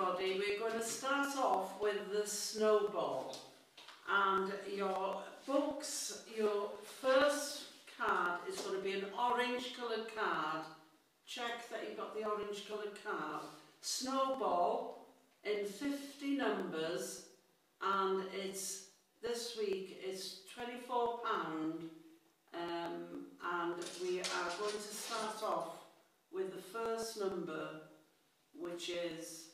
everybody, we're going to start off with the snowball. And your books, your first card is going to be an orange coloured card. Check that you've got the orange coloured card. Snowball in 50 numbers, and it's this week it's £24, and we are going to start off with the first number, which is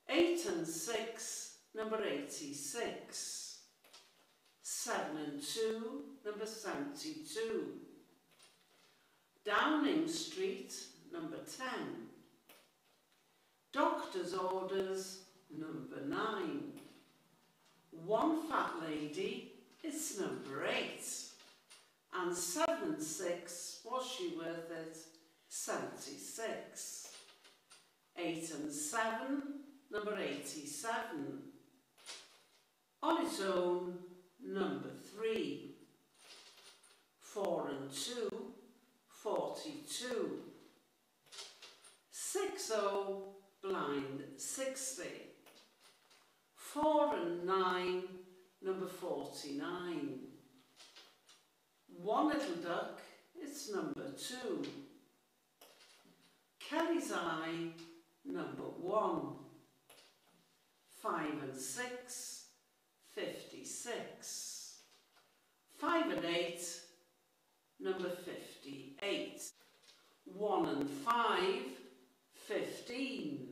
8 and 6, number 86. 7 and 2, number 72. Downing Street, number 10. Doctor's Orders, number 9. One Fat Lady, it's number 8. And 7 and 6, was she worth it? 76. 8 and 7, number 87. On its own, number 3. 4 and 2, 42. 6-0, blind 60. 4 and 9, number 49. One Little Duck, it's number 2. Kelly's Eye, number 1. 5 and 6, 56. 5 and 8, number 58. 1 and 5, 15.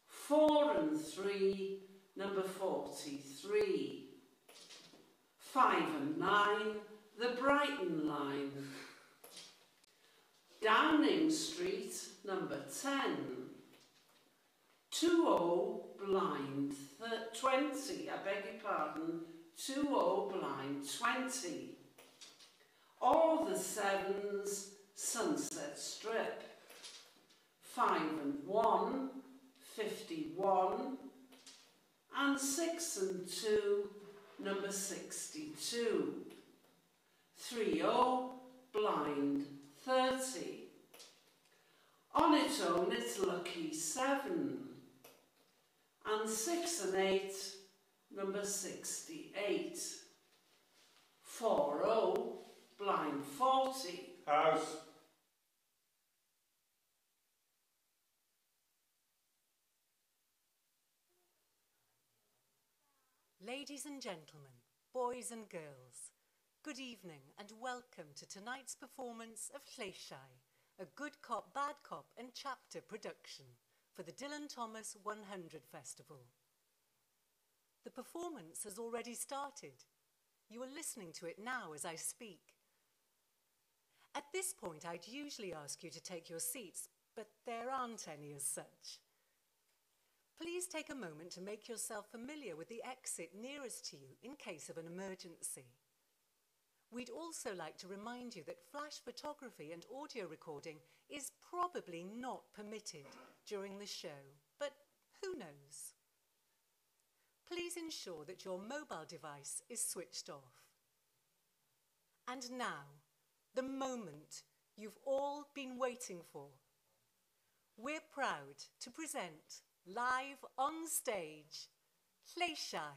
4 and 3, number 43. 5 and 9, the Brighton line. Downing Street, number 10. 2-0, blind 20, I beg your pardon, 2-0, blind 20. All the 7s, Sunset Strip. 5 and 1, 51. And 6 and 2, number 62. 3-0, blind 30. On its own, it's lucky 7. And 6 and 8, number 68. 4-0, blind 40. House. Ladies and gentlemen, boys and girls, good evening and welcome to tonight's performance of Lleisiau, a good cop, bad cop and chapter production for the Dylan Thomas 100 Festival. The performance has already started. You are listening to it now as I speak. At this point, I'd usually ask you to take your seats, but there aren't any as such. Please take a moment to make yourself familiar with the exit nearest to you in case of an emergency. We'd also like to remind you that flash photography and audio recording is probably not permitted during the show, but who knows? Please ensure that your mobile device is switched off. And now, the moment you've all been waiting for. We're proud to present live on stage, Lleisiau.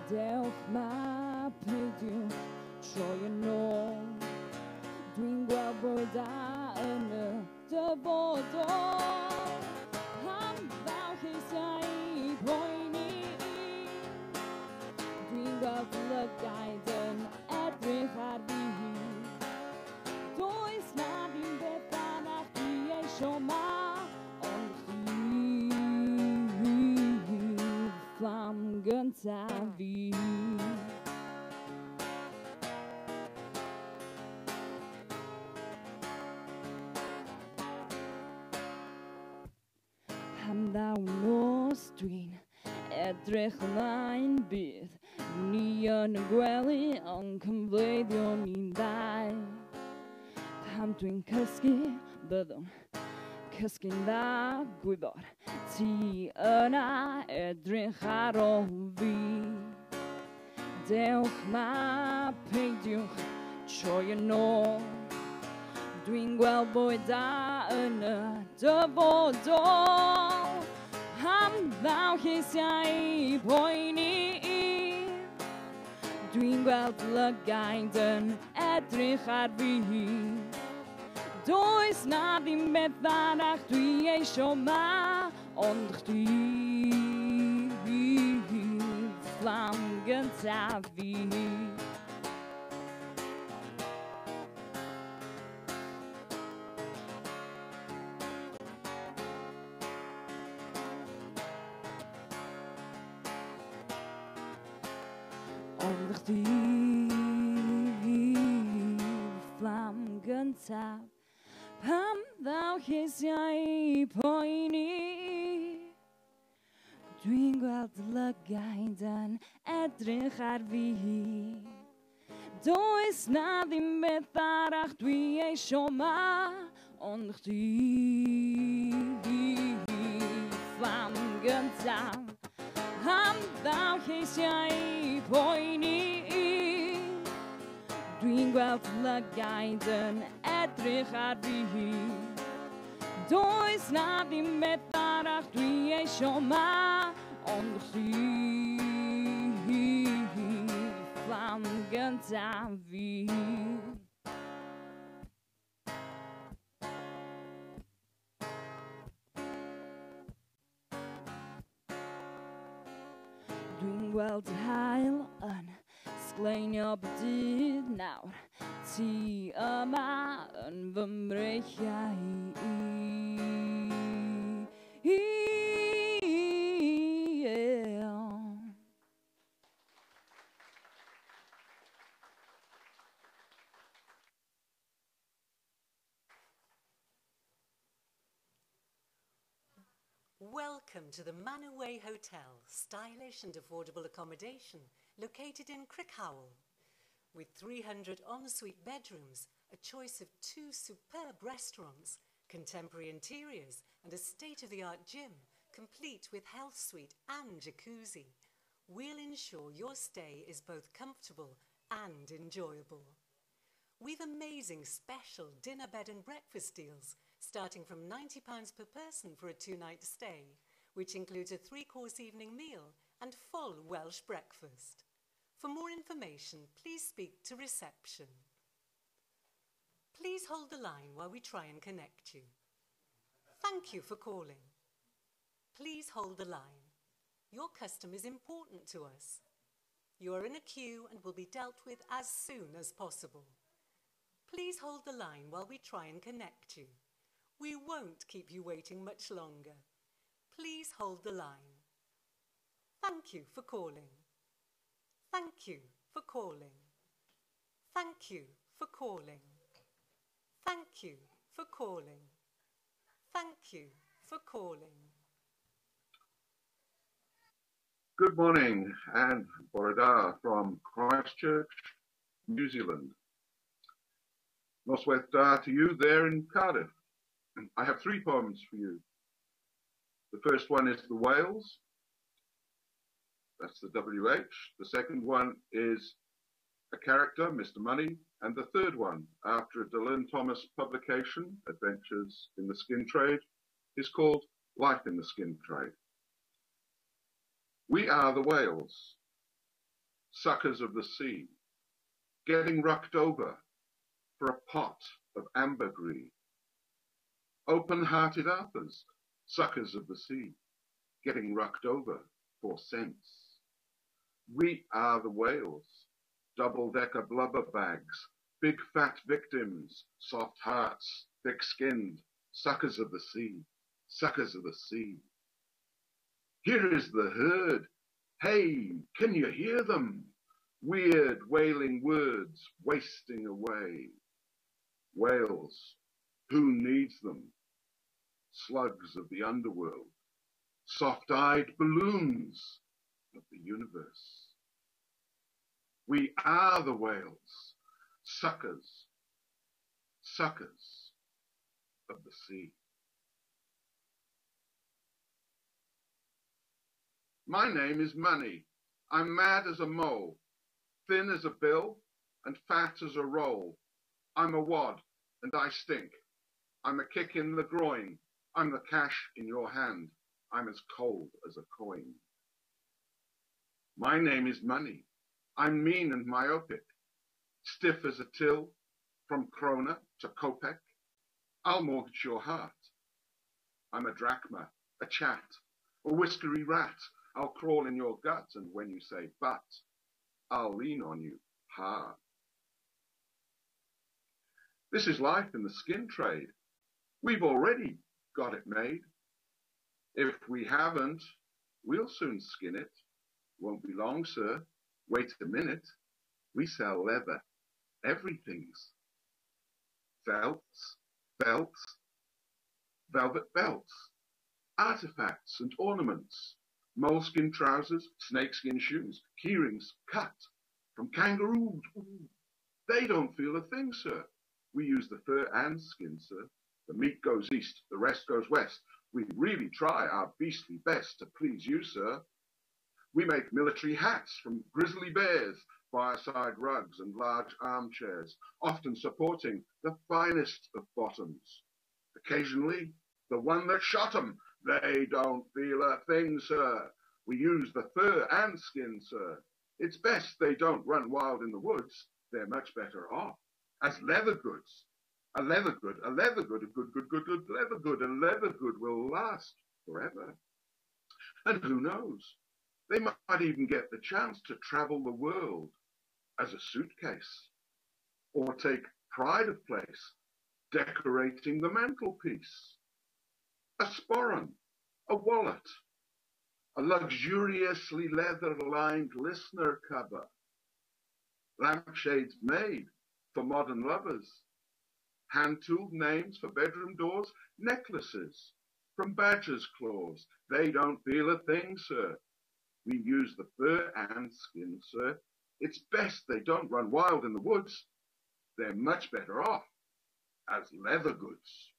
Dewch ma peidiw troi yn ôl. Dwi'n gweld bod a yn y dyfodol. Am ddaw lleisiau I poeni. Dwi'n gweld lygaid yn edrych ar fi. Does na ddim beth arall dwi eisio ma, ond chdi'r fflam gyntaf fi. Pam ddaw nos dwi'n edrych ymlaen bydd ni yn y gwely ond cyfleiddio ni'n ddau. Pam dwi'n cysgu byddwn cysgu'n dda gwybod ti yna edrych ar ôl fi. Dewch ma peidiwch troi yn ôl. Dwi'n gweld bwyd da yn y dyfodol. Am ddaw lleisiau poeni. Dwi'n gweld lygaid yn edrych ar fi. Does na ddim beth arall dwi eisio ma, ond chdi'r fflam gyntaf fi. Ond chdi'r fflam gyntaf. Pam ddaw lleisiau poeni. Dwi'n gweld lygaid yn edrych ar fi. Does na ddim beth arall dwi eisio ma, ond chdi'r fflam gyntaf. Am ddaw lleisiau poeni. Dwi'n gweld lygaid yn edrych ar fi. Does na ddim beth arall dwi eisio ma, ond chdi'r fflam gyntaf fi. Dwi'n gweld yr haul yn sgleinio bob dydd nawr. Ti yma yn fy mreichiau Welcome to the Manaway Hotel, stylish and affordable accommodation located in Crickhowell. With 300 ensuite bedrooms, a choice of 2 superb restaurants, contemporary interiors and a state-of-the-art gym, complete with health suite and jacuzzi, we'll ensure your stay is both comfortable and enjoyable. We've amazing special dinner, bed and breakfast deals, starting from £90 per person for a 2-night stay, which includes a 3-course evening meal and full Welsh breakfast. For more information, please speak to reception. Please hold the line while we try and connect you. Thank you for calling. Please hold the line. Your custom is important to us. You are in a queue and will be dealt with as soon as possible. Please hold the line while we try and connect you. We won't keep you waiting much longer. Please hold the line. Thank you for calling. Thank you for calling. Thank you for calling. Thank you for calling. Thank you for calling. Good morning and Bore from Christchurch, New Zealand. Noswaith da to you there in Cardiff. I have 3 poems for you. The first one is the Whales. That's the WH. The second one is a character, Mr. Money. And the third one, after a Dylan Thomas publication, Adventures in the Skin Trade, is called Life in the Skin Trade. We are the whales. suckers of the sea, getting rucked over for a pot of ambergris. Open-hearted Arthurs, suckers of the sea, getting rucked over for sense. We are the whales, double-decker blubber bags, big fat victims, soft hearts, thick-skinned, suckers of the sea, suckers of the sea. Here is the herd. Hey, can you hear them? Weird wailing words wasting away. Whales, who needs them? Slugs of the underworld, soft-eyed balloons of the universe. We are the whales, suckers, suckers of the sea. My name is Money. I'm mad as a mole, thin as a bill, and fat as a roll. I'm a wad, and I stink. I'm a kick in the groin. I'm the cash in your hand. I'm as cold as a coin. My name is Money. I'm mean and myopic, stiff as a till, from krona to kopeck. I'll mortgage your heart. I'm a drachma, a chat, a whiskery rat. I'll crawl in your gut, and when you say but, I'll lean on you hard. This is life in the skin trade. We've already got it made. If we haven't, we'll soon skin it. Won't be long, sir. Wait a minute. We sell leather, everything's. Felts, belts, velvet belts, artifacts and ornaments, moleskin trousers, snakeskin shoes, keyrings cut from kangaroos. They don't feel a thing, sir. We use the fur and skin, sir. The meat goes east, the rest goes west. We really try our beastly best to please you, sir. We make military hats from grizzly bears, fireside rugs and large armchairs, often supporting the finest of bottoms. Occasionally, the one that shot 'em. They don't feel a thing, sir. We use the fur and skin, sir. It's best they don't run wild in the woods. They're much better off as leather goods. A leather good, a leather good, a good leather good, a leather good will last forever. And who knows? They might even get the chance to travel the world as a suitcase, or take pride of place decorating the mantelpiece. A sporran, a wallet, a luxuriously leather-lined listener cover, lampshades made for modern lovers, hand-tooled names for bedroom doors, necklaces from badger's claws. They don't feel a thing, sir. We use the fur and skin, sir. It's best they don't run wild in the woods. They're much better off as leather goods.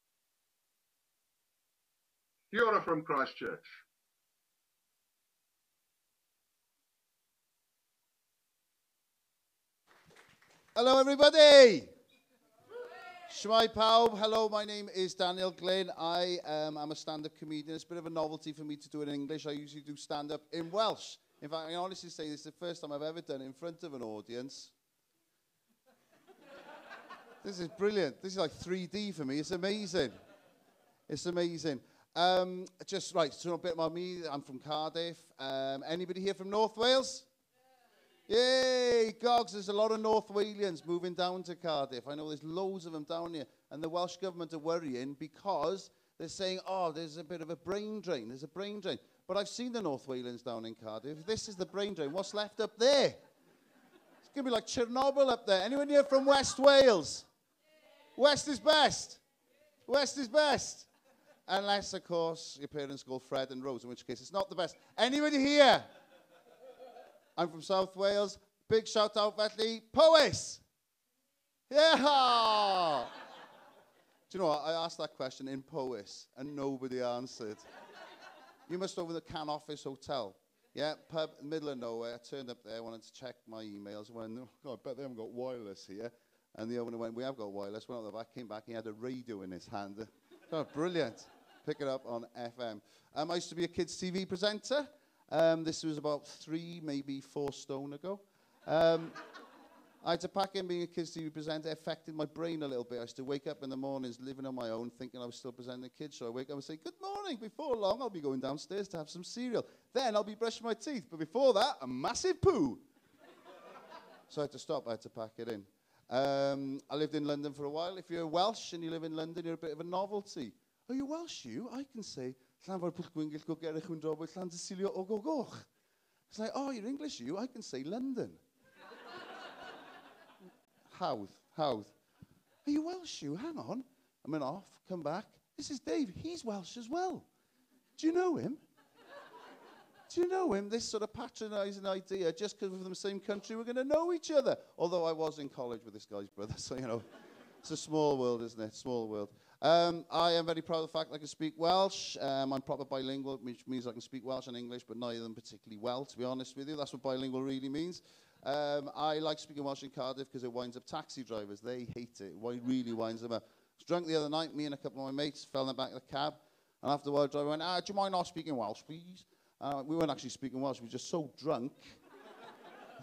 Kia ora from Christchurch. Hello everybody! Shmai pawb, hello, my name is Daniel Glynn. I'm a stand-up comedian. It's a bit of a novelty for me to do it in English. I usually do stand-up in Welsh. In fact, I honestly say this is the first time I've ever done it in front of an audience. This is brilliant. This is like 3D for me. It's amazing. It's amazing. Just right, so a bit about me. I'm from Cardiff. Anybody here from North Wales? Yay, gogs, there's a lot of North Walians moving down to Cardiff. I know there's loads of them down here. And the Welsh government are worrying because they're saying, oh, there's a bit of a brain drain. There's a brain drain. But I've seen the North Walians down in Cardiff. If this is the brain drain, what's left up there? It's going to be like Chernobyl up there. Anyone here from West Wales? West is best. West is best. Unless, of course, your parents call Fred and Rose, in which case it's not the best. Anybody here? I'm from South Wales. Big shout out, Felly. Powys! Yeah! Do you know what? I asked that question in Powys, and nobody answered. You must over the Can Office Hotel. Yeah, pub, middle of nowhere. I turned up there, wanted to check my emails. I went, oh, God, I bet they haven't got wireless here. And the owner went, we have got wireless. Went up the back, came back, he had a radio in his hand. Oh, brilliant. Pick it up on FM. I used to be a kids' TV presenter. This was about 3, maybe 4 stone ago. I had to pack in being a kids TV presenter. It affected my brain a little bit. I used to wake up in the mornings living on my own, thinking I was still presenting the kids. So I wake up and say, good morning. Before long, I'll be going downstairs to have some cereal. Then I'll be brushing my teeth. But before that, a massive poo. So I had to stop. I had to pack it in. I lived in London for a while. If you're Welsh and you live in London, you're a bit of a novelty. Are you Welsh, you? I can say, it's like, oh, you're English, you? I can say London. Howth. Are you Welsh, you? Hang on. I'm in off, come back. This is Dave. He's Welsh as well. Do you know him? Do you know him? This sort of patronising idea, just because we're from the same country, we're going to know each other. Although I was in college with this guy's brother, so, you know, it's a small world, isn't it? Small world. I am very proud of the fact that I can speak Welsh. I'm proper bilingual, which means I can speak Welsh and English, but neither of them particularly well, to be honest with you. That's what bilingual really means. I like speaking Welsh in Cardiff because it winds up taxi drivers. They hate it. It really winds them up. I was drunk the other night. Me and a couple of my mates fell in the back of the cab. And after a while, the driver went, do you mind not speaking Welsh, please? We weren't actually speaking Welsh. We were just so drunk.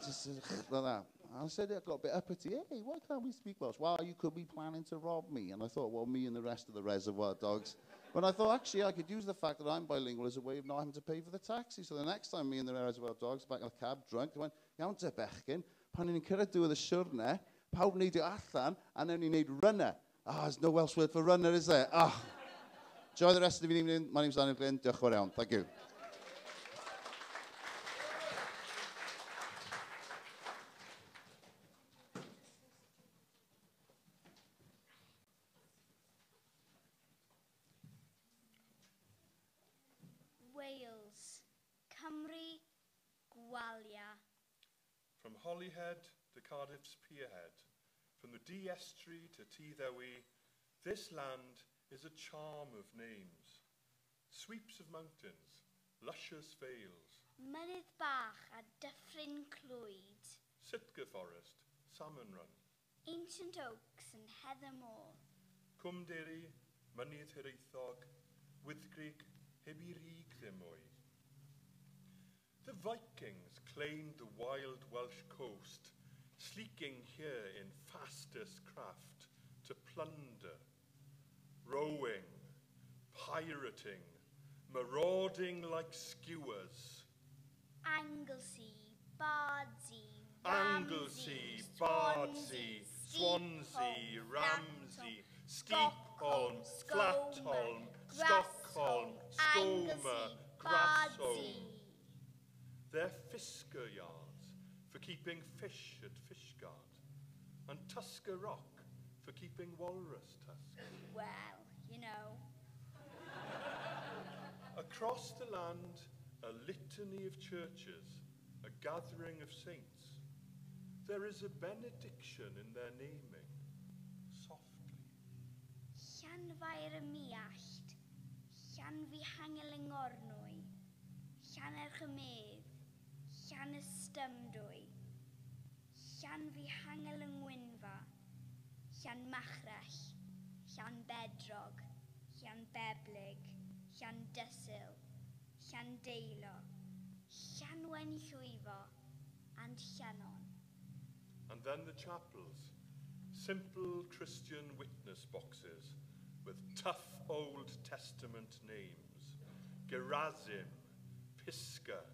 Just like that. And I said, I got a bit uppity. Hey, why can't we speak Welsh? Well, you could be planning to rob me. And I thought, well, me and the rest of the reservoir dogs. But I thought, actually, I could use the fact that I'm bilingual as a way of not having to pay for the taxi. So the next time me and the reservoir dogs back in the cab, drunk, they went, iawn te bechgyn, pan ni'n cyrraedd diwedd y siwrne, pawb neidio allan, a newn ni wneud runner. There's no Welsh word for runner, is there? Enjoy the rest of the evening. My name's Daniel Glyn. Diolch yn fawr iawn. Thank you. Wales, Cymru, Gwalia. From Holyhead to Cardiff's Pierhead, from the Dee Estuary to Tyddewi, this land is a charm of names. Sweeps of mountains, luscious vales. Mynydd bach a dyffryn clwyd. Sitka Forest, Salmon Run. Ancient oaks and heather moor. Cwmderi, Mynydd Hiraethog, Wyddgrug, heb I rig ddim mwy. The Vikings claimed the wild Welsh coast, sleeking here in fastest craft to plunder, rowing, pirating, marauding like skewers. Anglesey, Bardsey, Anglesey, Bardsey, Swansea, Ramsey, Steepholm, Flatholm, Stockholm, Skomer, Grassholm. They're fisker yards for keeping fish at Fishguard, and Tusker Rock for keeping walrus tusks. Well, you know. Across the land, a litany of churches, a gathering of saints. There is a benediction in their naming, softly. Llanfair y Miallt, Llanfihangel yng Ngornwy, Llanerchymedd, Llanystymdwy, Llanfihangel yng Ngwynfa, Llanmachrell, Llanbedrog, Llanbeblig, Llandysul, Llandeilo, Llanwen Llwyfo, and Llannon. And then the chapels, simple Christian witness boxes with tough Old Testament names. Gerazim, Pisgah,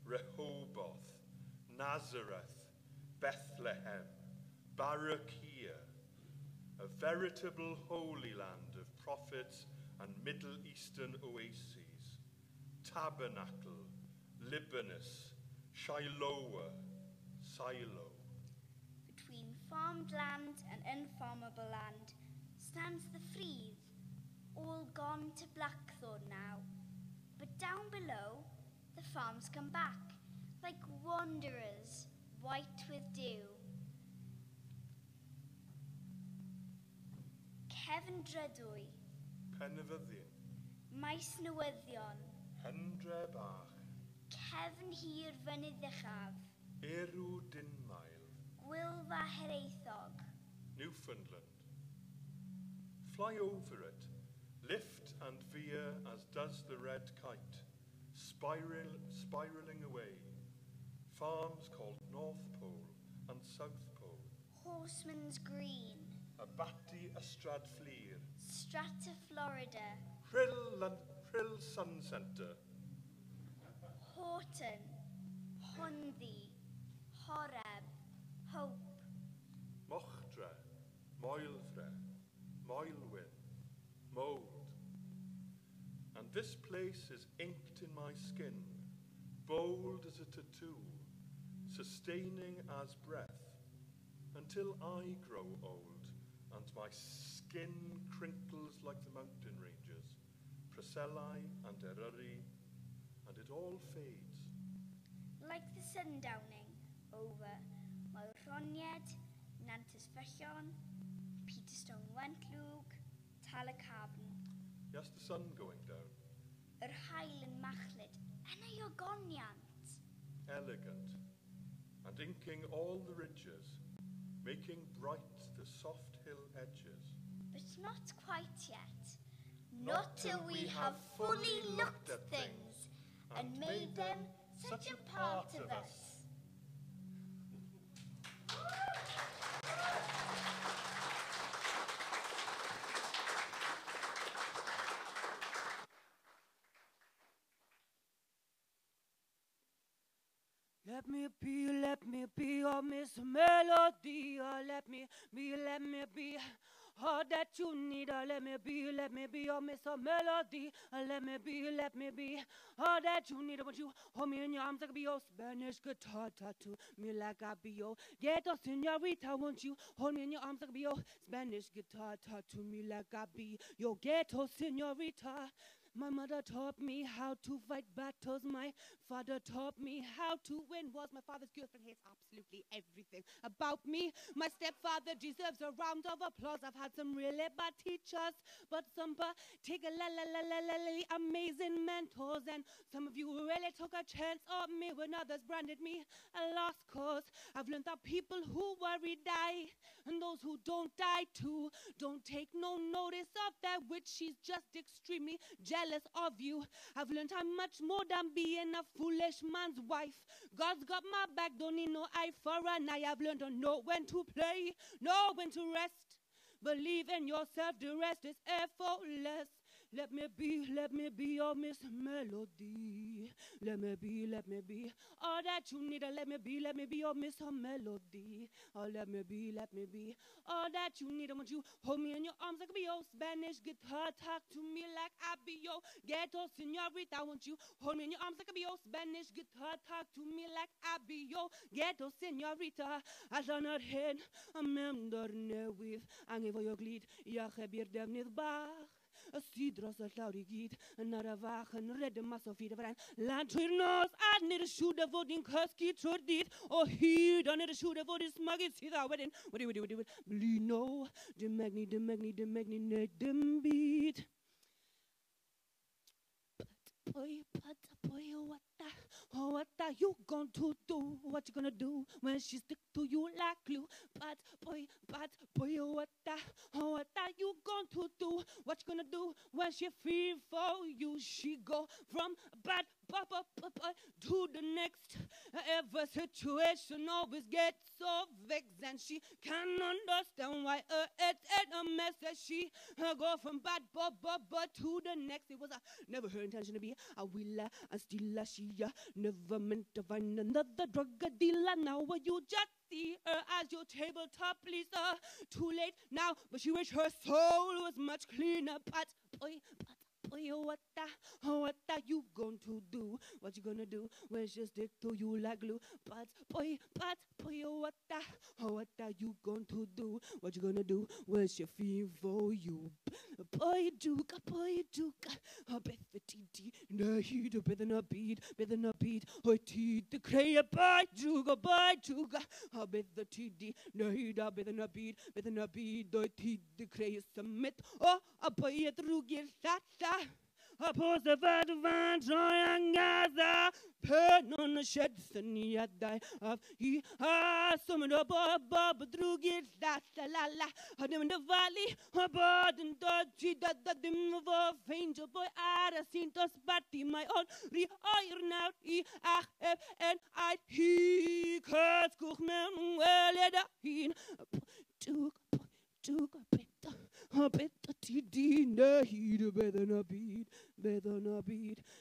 Rehoboth, Nazareth, Bethlehem, Barakia, a veritable holy land of prophets and Middle Eastern oases. Tabernacle, Libanus, Shiloah, Silo. Between farmed land and unfarmable land stands the Frith, all gone to Blackthorn now. But down below, the farms come back, like wanderers, white with dew. Cefn Drydwy, Penfyddion, Maes Newyddion, Hendre Bach, Cefn Hir Fynydd Uchaf, Erw Dinmael, Gwylfa Hiraethog. Newfoundland. Fly over it, lift and veer as does the red kite, spiraling away. Farms called North Pole, and South Pole. Horseman's Green, Abati Ystrad Fleer, Strata Florida, Rhyl Sun Centre, Horton, Honddi, Horeb, Hope, Mochtre, Moelfre, Moelwyn, Mold. And this place is inked in my skin, bold as a tattoo, sustaining as breath, until I grow old, and my skin crinkles like the mountain ranges, Preseli and Eryri, and it all fades. like the sundowning over Maelrhonied, Nantes Fellon, Peterstone Wentlwg, Talacabn, Yes, the sun going down, yr hael yn machlid, yna y ogoniant. elegant, and inking all the ridges, making bright the soft hill edges. But not quite yet. Not till we have fully looked at things and made them such a part of us. Let me be, oh Miss Melody, oh let me be, all that you need, oh let me be, oh Miss Melody, oh let me be, all that you need, I want you, hold me in your arms like I be your Spanish guitar tattoo, me like I be your ghetto señorita, I want you, hold me in your arms like I be your Spanish guitar tattoo, me like I be your ghetto señorita. My mother taught me how to fight battles. My father taught me how to win. Was my father's girlfriend. Hates absolutely everything about me. My stepfather deserves a round of applause. I've had some really bad teachers, but some particularly amazing mentors. And some of you really took a chance on me when others branded me a lost cause. I've learned that people who worry die, and those who don't die too. Don't take no notice of that which she's just extremely jealous of you. I've learned I'm much more than being a foolish man's wife. God's got my back, don't need no eye for an eye. I've learned to know when to play, know when to rest. Believe in yourself, the rest is effortless. Let me be your Miss Melody. Let me be all that you need. Let me be your Miss Melody. Oh, let me be all that you need. I want you hold me in your arms like I be your Spanish guitar. Talk to me like I be your ghetto señorita. I want you hold me in your arms like I be your Spanish guitar. Talk to me like I be your ghetto señorita. I shall not hate a member with Ange voor je glied. Ja, gebeurt dem niet baar. Sidros a laurigid, another vach and red mass of feet of an lanternos. I need a shooter for the Kuski Trodit, or he don't need a shooter for this muggy see that wedding. What do we do? Blino, the magni, them beat. But boy, what are you going to do? What you gonna do when she stick to you like glue? But boy, what are you going to do? What you gonna do when she feel for you? She go from bad to the next. Every situation always gets so vexed, and she can't understand why it's a mess that she go from bad to the next. It was never her intention to be a willa, a stealer. She never meant to find another drug dealer. Now you just see her as your tabletop pleaser. Too late now, but she wish her soul was much cleaner. But boy, what are you going to do? What you gonna do when she stick to you like glue? But boy, what are you going to do? What you gonna do when she feel for you? Boy, Duke, a bit the TT, no heat, a bit a beat, oh, teeth, the cray, by Duke, a bit the TD, no heat, a bit a beat, oh, teeth, the cray, submit, oh, a boy, at Rugi, a post of advance, and Gaza, pen on the sheds, and yet die of he has summoned up above through gifts, that's la la, had him in the valley, about and dodgy that dim of a angel boy, I have seen to spatty my own re-iron out, and I he cuts cook man well at a hin. Took a bit of tea, the heat, better not beat,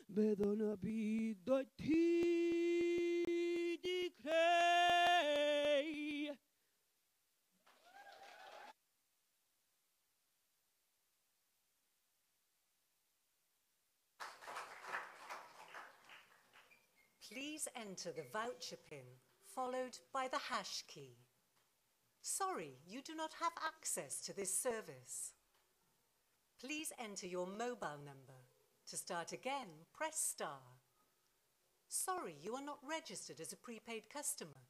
the tea decay. Please enter the voucher pin, followed by the hash key. Sorry, you do not have access to this service. Please enter your mobile number. To start again, press star. Sorry, you are not registered as a prepaid customer.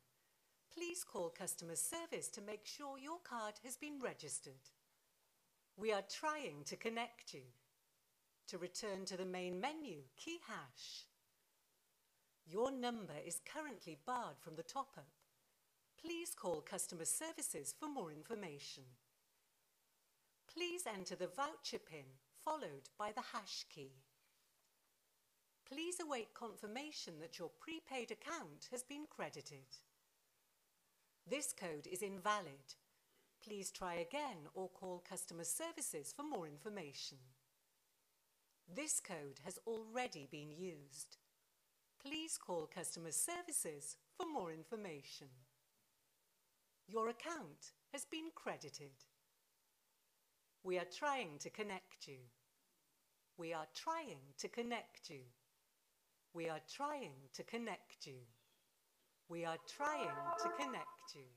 Please call customer service to make sure your card has been registered. We are trying to connect you. To return to the main menu, key hash. Your number is currently barred from the top-up. Please call customer services for more information. Please enter the voucher pin followed by the hash key. Please await confirmation that your prepaid account has been credited. This code is invalid. Please try again or call customer services for more information. This code has already been used. Please call customer services for more information. Your account has been credited. We are trying to connect you. We are trying to connect you. We are trying to connect you. We are trying to connect you.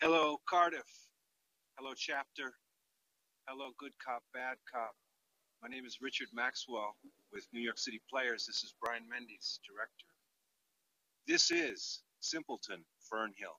Hello, Cardiff. Hello, chapter. Hello, good cop, bad cop. My name is Richard Maxwell with New York City Players. This is Brian Mendes, director. This is Simpleton, Fernhill.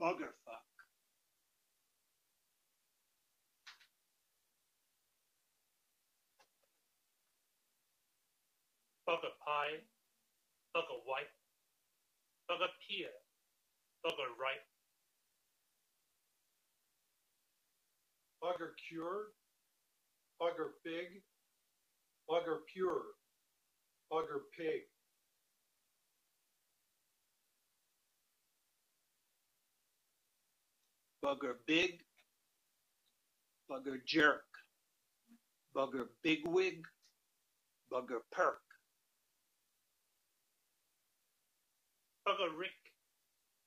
Buggerfuck. Bugger pie, bugger wipe, bugger peer, bugger ripe. Bugger cure, bugger fig, bugger pure, bugger pig. Bugger big, bugger jerk, bugger bigwig, bugger perk. Bugger rick,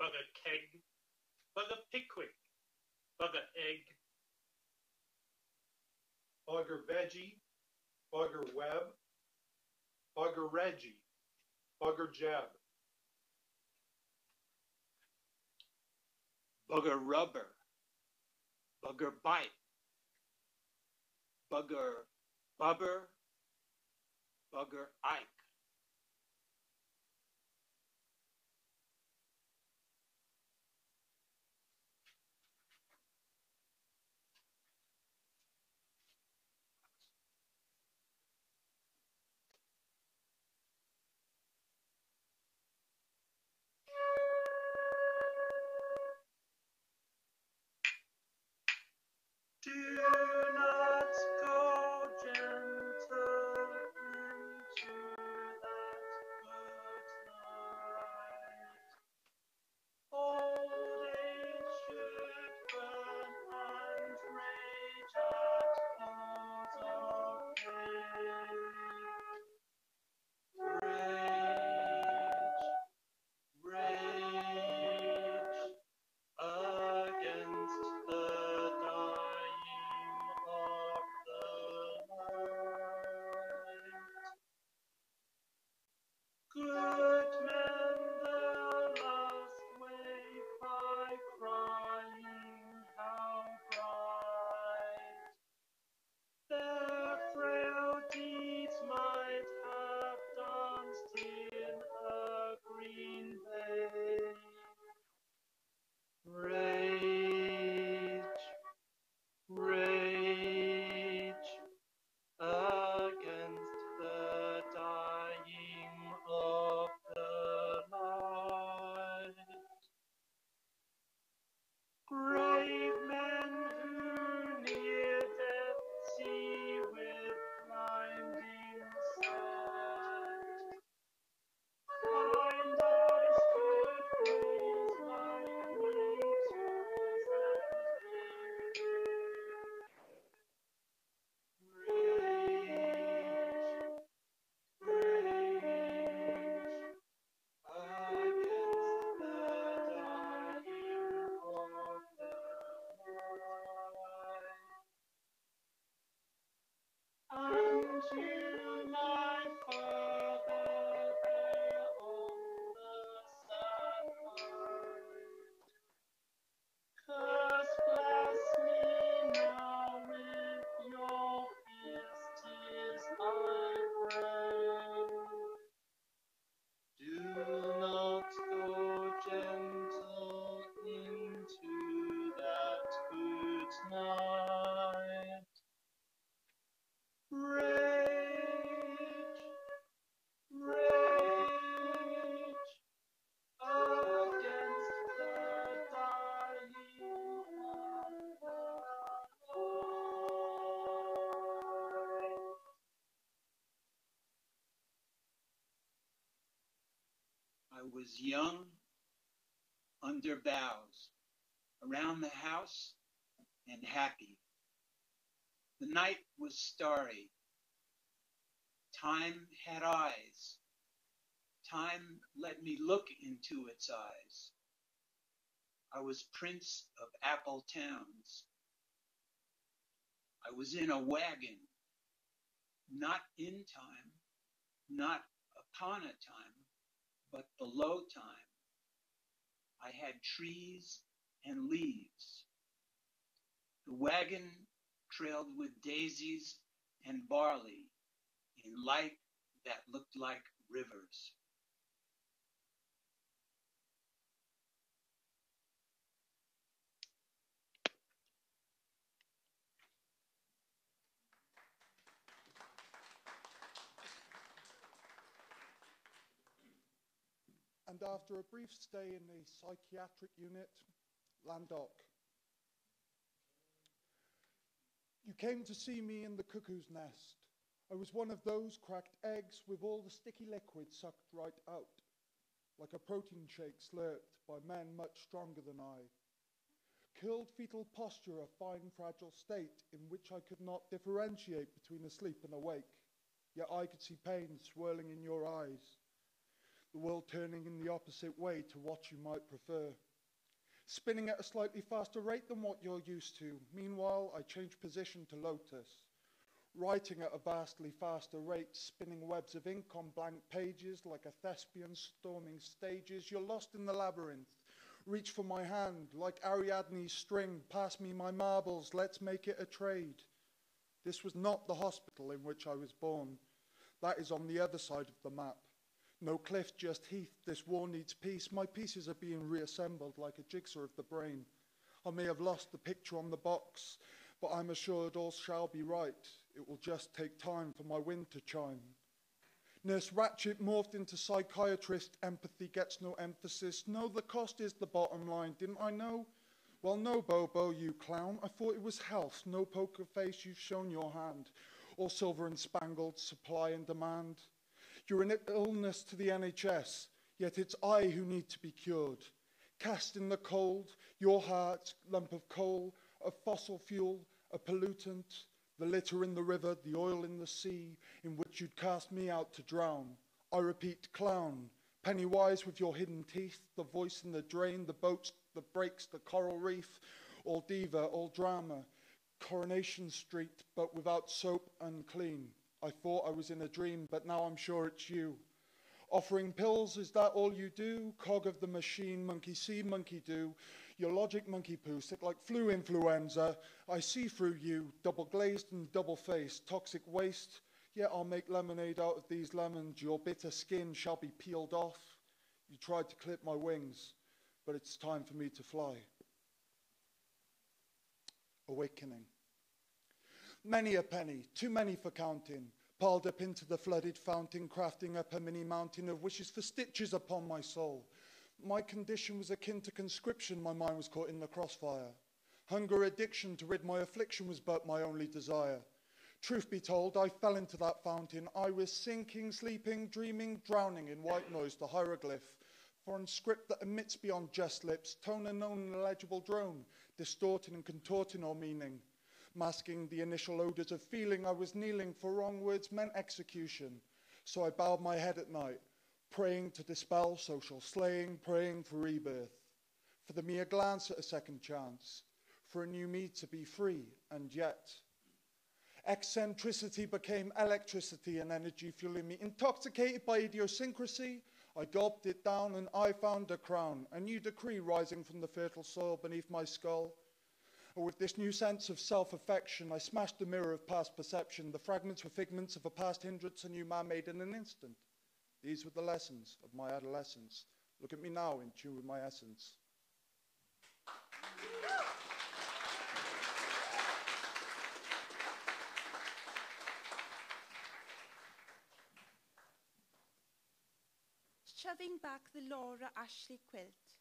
bugger keg, bugger pickwick, bugger egg. Bugger veggie, bugger web, bugger Reggie, bugger Jeb. Bugger rubber, bugger bite, bugger bubber, bugger Ike. Do not go gentle into I was young, under boughs, around the house, and happy. The night was starry. Time had eyes. Time let me look into its eyes. I was Prince of Apple Towns. I was in a wagon, not in time, not upon a time, but below time. I had trees and leaves. The wagon trailed with daisies and barley in light that looked like rivers. And after a brief stay in the psychiatric unit, Landoc. You came to see me in the cuckoo's nest. I was one of those cracked eggs with all the sticky liquid sucked right out, like a protein shake slurped by men much stronger than I. Curled fetal posture, a fine fragile state in which I could not differentiate between asleep and awake, yet I could see pain swirling in your eyes, the world turning in the opposite way to what you might prefer. Spinning at a slightly faster rate than what you're used to. Meanwhile, I changed position to lotus. Writing at a vastly faster rate, spinning webs of ink on blank pages like a thespian storming stages. You're lost in the labyrinth. Reach for my hand, like Ariadne's string. Pass me my marbles, let's make it a trade. This was not the hospital in which I was born. That is on the other side of the map. No cliff, just heath. This war needs peace. My pieces are being reassembled like a jigsaw of the brain. I may have lost the picture on the box, but I'm assured all shall be right. It will just take time for my wind to chime. Nurse Ratchet morphed into psychiatrist. Empathy gets no emphasis. No, the cost is the bottom line. Didn't I know? Well, no, Bobo, you clown. I thought it was health. No poker face, you've shown your hand. All silver and spangled, supply and demand. You're an illness to the NHS, yet it's I who need to be cured. Cast in the cold, your heart, lump of coal, a fossil fuel, a pollutant, the litter in the river, the oil in the sea, in which you'd cast me out to drown. I repeat, clown, Pennywise with your hidden teeth, the voice in the drain, the boats, the breaks, the coral reef, all diva, all drama. Coronation Street, but without soap and clean. I thought I was in a dream, but now I'm sure it's you. Offering pills, is that all you do? Cog of the machine, monkey see, monkey do. Your logic, monkey poo, sick like flu influenza. I see through you, double glazed and double faced, toxic waste. Yet I'll make lemonade out of these lemons. Your bitter skin shall be peeled off. You tried to clip my wings, but it's time for me to fly. Awakening. Many a penny, too many for counting, piled up into the flooded fountain, crafting up a mini mountain of wishes for stitches upon my soul. My condition was akin to conscription, my mind was caught in the crossfire. Hunger, addiction, to rid my affliction was but my only desire. Truth be told, I fell into that fountain. I was sinking, sleeping, dreaming, drowning in white noise, the hieroglyph, foreign script that emits beyond just lips, tone unknown and illegible drone, distorting and contorting all meaning. Masking the initial odors of feeling, I was kneeling, for wrong words meant execution. So I bowed my head at night, praying to dispel social slaying, praying for rebirth, for the mere glance at a second chance, for a new me to be free, and yet eccentricity became electricity and energy fueling me. Intoxicated by idiosyncrasy, I gulped it down and I found a crown, a new decree rising from the fertile soil beneath my skull. And with this new sense of self-affection, I smashed the mirror of past perception. The fragments were figments of a past hindrance, a new man made in an instant. These were the lessons of my adolescence. Look at me now, in tune with my essence. Shoving back the Laura Ashley quilt,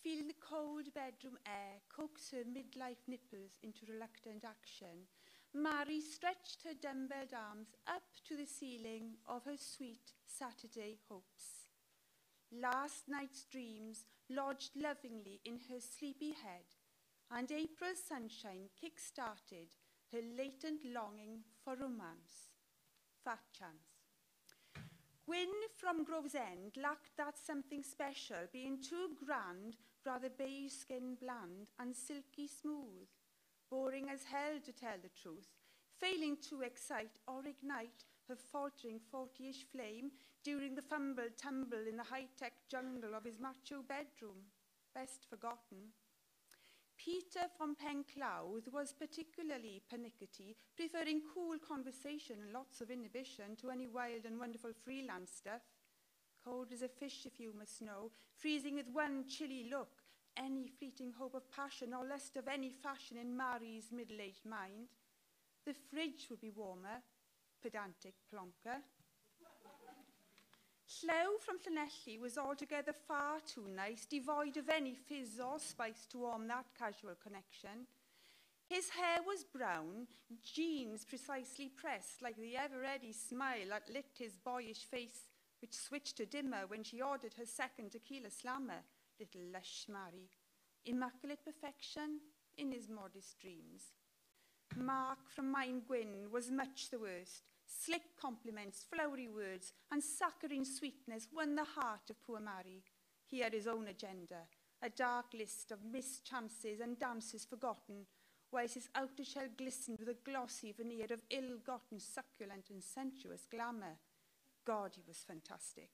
feeling the cold bedroom air coax her midlife nipples into reluctant action, Mary stretched her dumbbelled arms up to the ceiling of her sweet Saturday hopes. last night's dreams lodged lovingly in her sleepy head, and April's sunshine kick-started her latent longing for romance. Fat chance. Gwyn from Gravesend lacked that something special, being too grand, rather beige skin bland and silky smooth, boring as hell to tell the truth, failing to excite or ignite her faltering 40-ish flame during the fumble-tumble in the high-tech jungle of his macho bedroom, best forgotten. Peter from Penclouth was particularly pernickety, preferring cool conversation and lots of inhibition to any wild and wonderful freelance stuff. Cold as a fish, if you must know, freezing with one chilly look, any fleeting hope of passion or lust of any fashion in Mary's middle-aged mind. The fridge would be warmer, pedantic plonker. Lleu from Llanelli was altogether far too nice, devoid of any fizz or spice to warm that casual connection. His hair was brown, jeans precisely pressed, like the ever-ready smile that lit his boyish face, which switched to dimmer when she ordered her second tequila slammer, little lush Mary. Immaculate perfection in his modest dreams. Mark from Mine Gwyn was much the worst. Slick compliments, flowery words, and saccharine sweetness won the heart of poor Mary. He had his own agenda, a dark list of missed chances and dances forgotten, whilst his outer shell glistened with a glossy veneer of ill-gotten succulent and sensuous glamour. God, he was fantastic.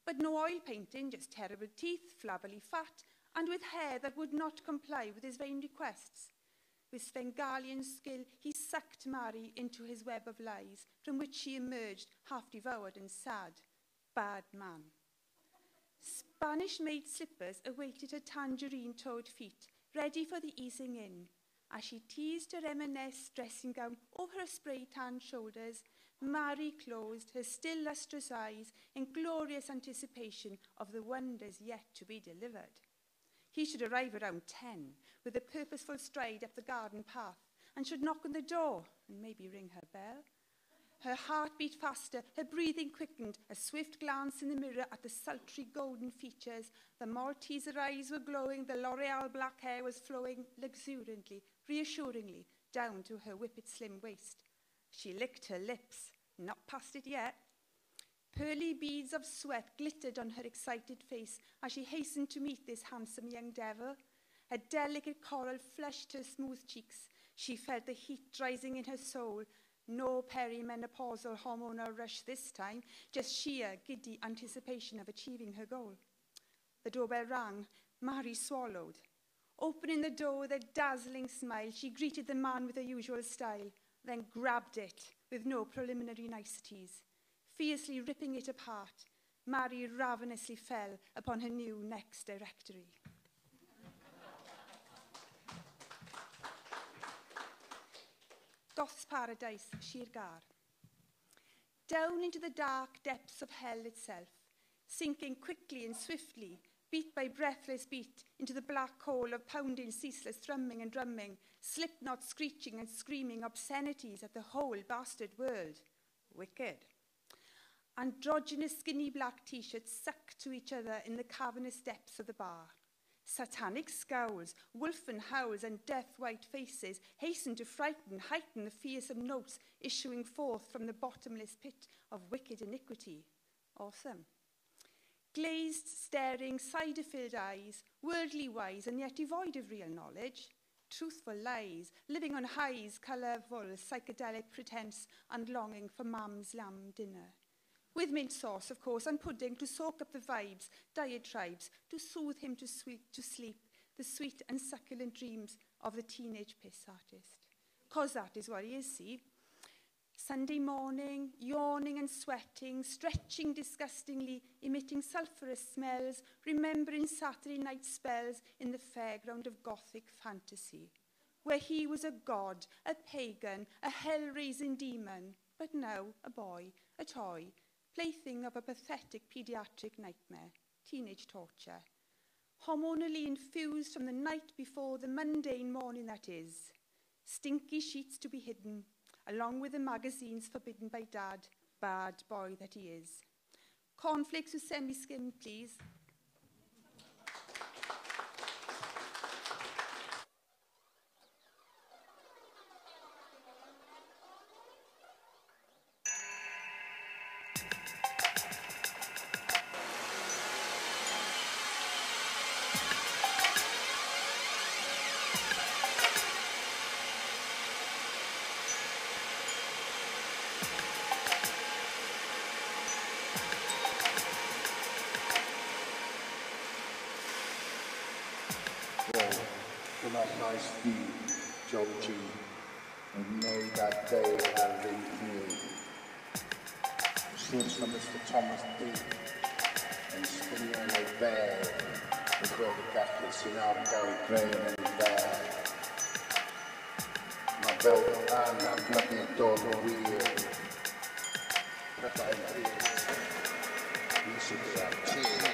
But no oil painting, just terrible teeth, flabbily fat, and with hair that would not comply with his vain requests. With Svengalian skill, he sucked Mary into his web of lies, from which she emerged half-devoured and sad. Bad man. Spanish-made slippers awaited her tangerine-toed feet, ready for the easing in. As she teased her M&S dressing gown over her spray-tanned shoulders, Mary closed her still lustrous eyes in glorious anticipation of the wonders yet to be delivered. He should arrive around 10, with a purposeful stride up the garden path, and should knock on the door and maybe ring her bell. Her heart beat faster, her breathing quickened, a swift glance in the mirror at the sultry golden features. The Malteser eyes were glowing, the L'Oreal black hair was flowing luxuriantly, reassuringly, down to her whippet slim waist. She licked her lips, not past it yet. Pearly beads of sweat glittered on her excited face as she hastened to meet this handsome young devil. A delicate coral flushed her smooth cheeks. She felt the heat rising in her soul. No perimenopausal hormonal rush this time, just sheer, giddy anticipation of achieving her goal. The doorbell rang. Mary swallowed. Opening the door with a dazzling smile, she greeted the man with her usual style, then grabbed it with no preliminary niceties. Fiercely ripping it apart, Mary ravenously fell upon her new next directory. Goth's Paradise, Shirgar. Down into the dark depths of hell itself, sinking quickly and swiftly, beat by breathless beat, into the black hole of pounding, ceaseless thrumming and drumming, slipknot screeching and screaming obscenities at the whole bastard world. Wicked. Androgynous skinny black t-shirts sucked to each other in the cavernous depths of the bar. Satanic scowls, wolfen howls, and death-white faces hastened to heighten the fearsome notes issuing forth from the bottomless pit of wicked iniquity. Awesome. Glazed, staring, cider-filled eyes, worldly wise and yet devoid of real knowledge. Truthful lies, living on highs, colourful, psychedelic pretense, and longing for Mum's lamb dinner. With mint sauce, of course, and pudding to soak up the vibes, diatribes, to soothe him to sleep, the sweet and succulent dreams of the teenage piss artist. 'Cause that is what he is, see? Sunday morning, yawning and sweating, stretching disgustingly, emitting sulphurous smells, remembering Saturday night spells in the fairground of Gothic fantasy, where he was a god, a pagan, a hell-raising demon, but now a boy, a toy, plaything of a pathetic pediatric nightmare, teenage torture, hormonally infused from the night before the mundane morning that is. Stinky sheets to be hidden, along with the magazines forbidden by Dad, bad boy that he is. Cornflakes with semi-skim, please. Nice few, John G, and know that they have been few. Since from Mr. Thomas D, and spinning on a bear, with all the gaskets in our going grey and bare. My belt and I'm bloody door wheel. But I agree, you should have tea.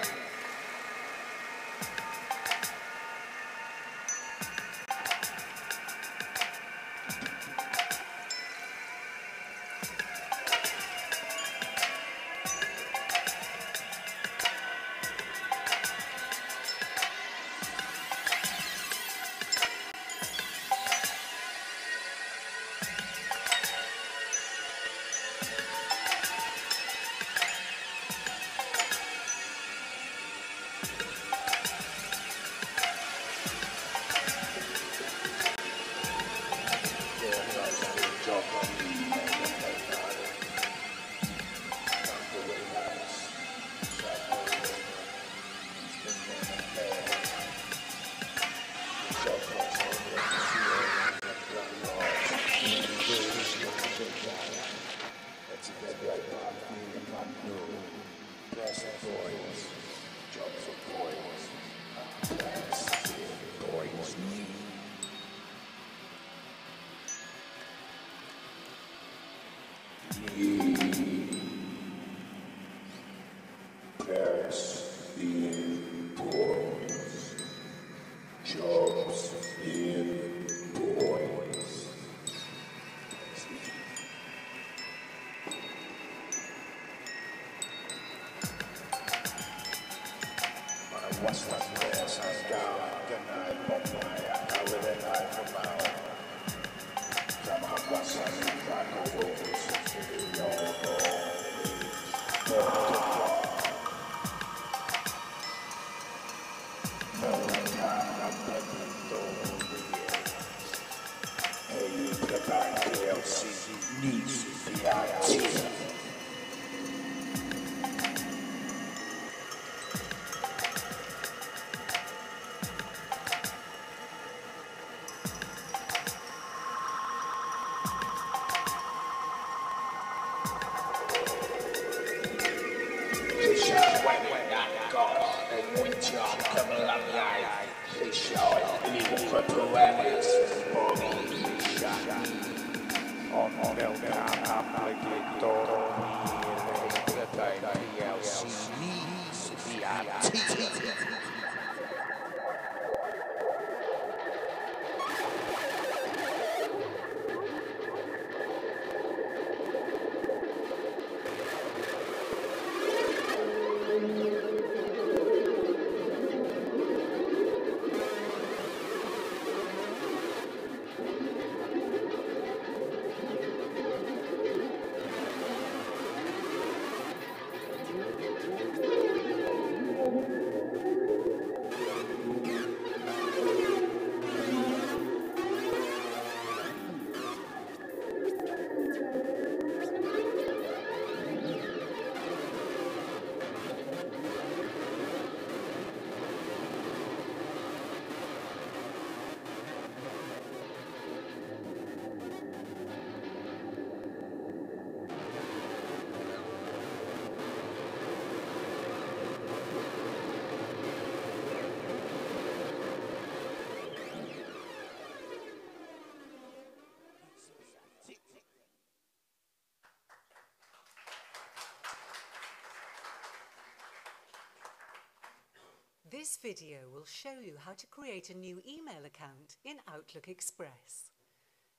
This video will show you how to create a new email account in Outlook Express.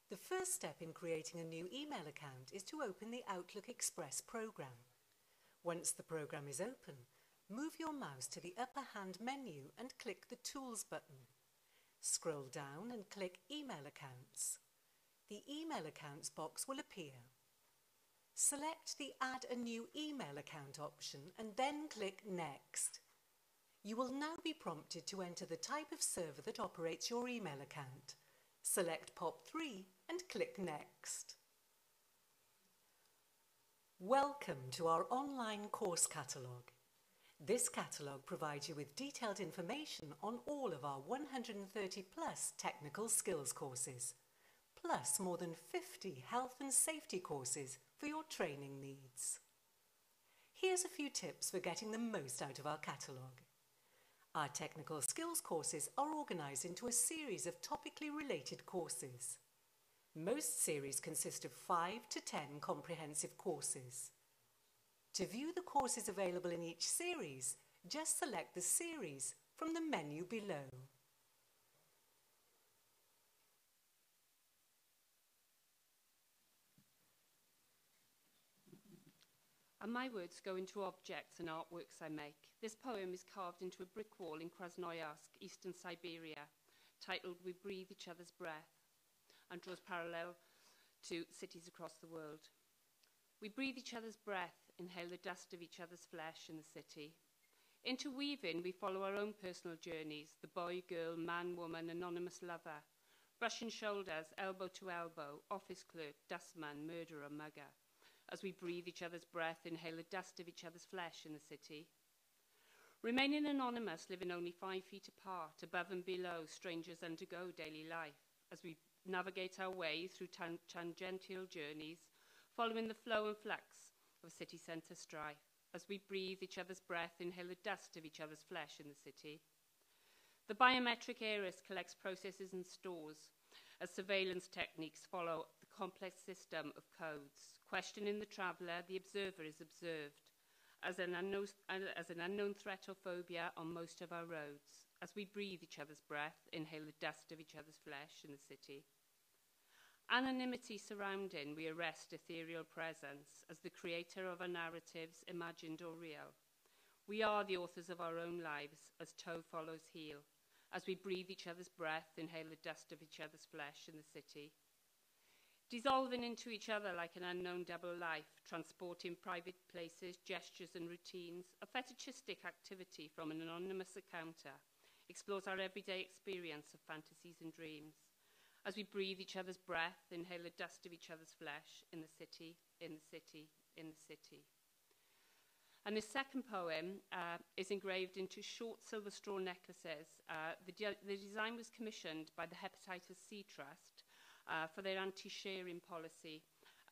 The first step in creating a new email account is to open the Outlook Express program. Once the programme is open, move your mouse to the upper hand menu and click the Tools button. Scroll down and click Email Accounts. The Email Accounts box will appear. Select the Add a New Email Account option and then click Next. You will now be prompted to enter the type of server that operates your email account. Select POP3 and click Next. Welcome to our online course catalogue. This catalogue provides you with detailed information on all of our 130 plus technical skills courses, plus more than 50 health and safety courses for your training needs. Here's a few tips for getting the most out of our catalogue. Our technical skills courses are organised into a series of topically related courses. Most series consist of 5 to 10 comprehensive courses. To view the courses available in each series, just select the series from the menu below. And my words go into objects and artworks I make. This poem is carved into a brick wall in Krasnoyarsk, eastern Siberia, titled We Breathe Each Other's Breath, and draws parallel to cities across the world. We breathe each other's breath, inhale the dust of each other's flesh in the city. Interweaving, we follow our own personal journeys, the boy, girl, man, woman, anonymous lover, brushing shoulders, elbow to elbow, office clerk, dustman, murderer, mugger. As we breathe each other's breath, inhale the dust of each other's flesh in the city. Remaining anonymous, living only 5 feet apart, above and below, strangers undergo daily life. As we navigate our way through tangential journeys, following the flow and flux of city centre strife. As we breathe each other's breath, inhale the dust of each other's flesh in the city. The biometric iris collects processes and stores, as surveillance techniques follow the complex system of codes. Questioning the traveller, the observer is observed as an unknown threat or phobia on most of our roads. As we breathe each other's breath, inhale the dust of each other's flesh in the city. Anonymity surrounding, we arrest ethereal presence as the creator of our narratives, imagined or real. We are the authors of our own lives, as toe follows heel. As we breathe each other's breath, inhale the dust of each other's flesh in the city. Dissolving into each other like an unknown double life, transporting private places, gestures and routines, a fetishistic activity from an anonymous encounter, explores our everyday experience of fantasies and dreams. As we breathe each other's breath, inhale the dust of each other's flesh in the city, in the city, in the city. And this second poem is engraved into short silver straw necklaces. The design was commissioned by the Hepatitis C Trust for their anti-sharing policy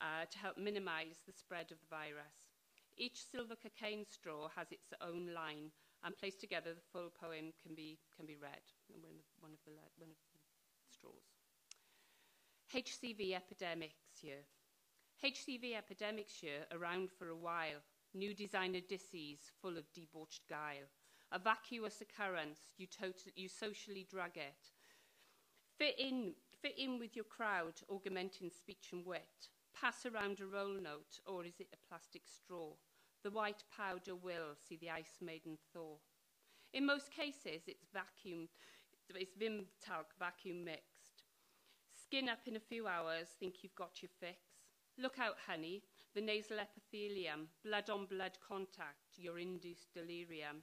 to help minimise the spread of the virus. Each silver cocaine straw has its own line, and placed together the full poem can be read. One of the straws. HCV epidemics year. HCV epidemics year around for a while. New designer disease full of debauched guile. A vacuous occurrence, you socially drug it. Fit in with your crowd, augmenting speech and wit. Pass around a roll note, or is it a plastic straw? The white powder will see the ice maiden thaw. In most cases, it's Vim talc vacuum mixed. Skin up in a few hours, think you've got your fix. Look out, honey, the nasal epithelium, blood-on-blood contact, your induced delirium.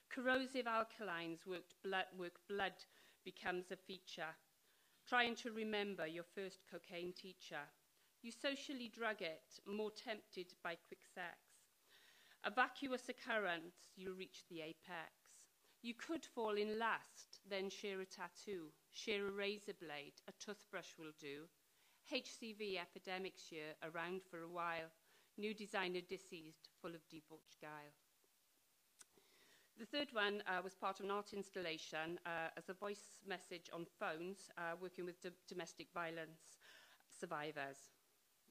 Corrosive alkalines work blood becomes a feature. Trying to remember your first cocaine teacher. You socially drug it, more tempted by quick sex. A vacuous occurrence, you reach the apex. You could fall in lust, then share a tattoo, share a razor blade, a toothbrush will do. HCV epidemics year, around for a while. New designer deceased, full of debauched guile. The third one was part of an art installation as a voice message on phones, working with domestic violence survivors.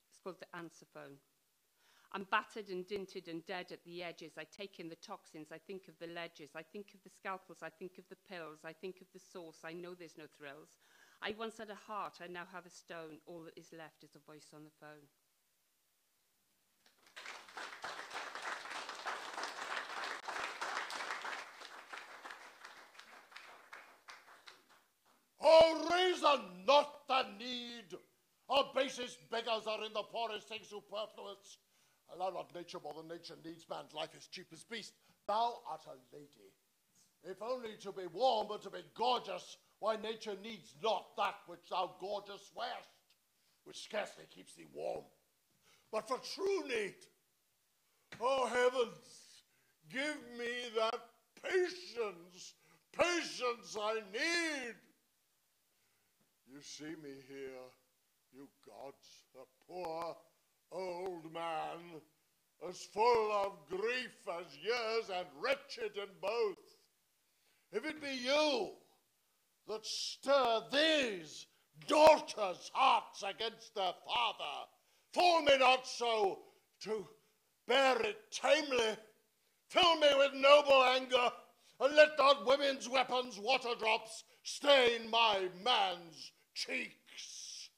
It's called the answer phone. I'm battered and dinted and dead at the edges. I take in the toxins, I think of the ledges, I think of the scalpels, I think of the pills, I think of the sauce, I know there's no thrills. I once had a heart, I now have a stone. All that is left is a voice on the phone. Our basest beggars are in the poorest things superfluous. Allow not nature more than nature needs. Man's life is cheap as beast. Thou art a lady. If only to be warm, but to be gorgeous, why nature needs not that which thou gorgeous wearest, which scarcely keeps thee warm. But for true need, oh heavens, give me that patience I need. You see me here, you gods, a poor old man, as full of grief as years and wretched in both. If it be you that stir these daughters' hearts against their father, fool me not so to bear it tamely. Fill me with noble anger, and let not women's weapons water drops stain my man's cheeks.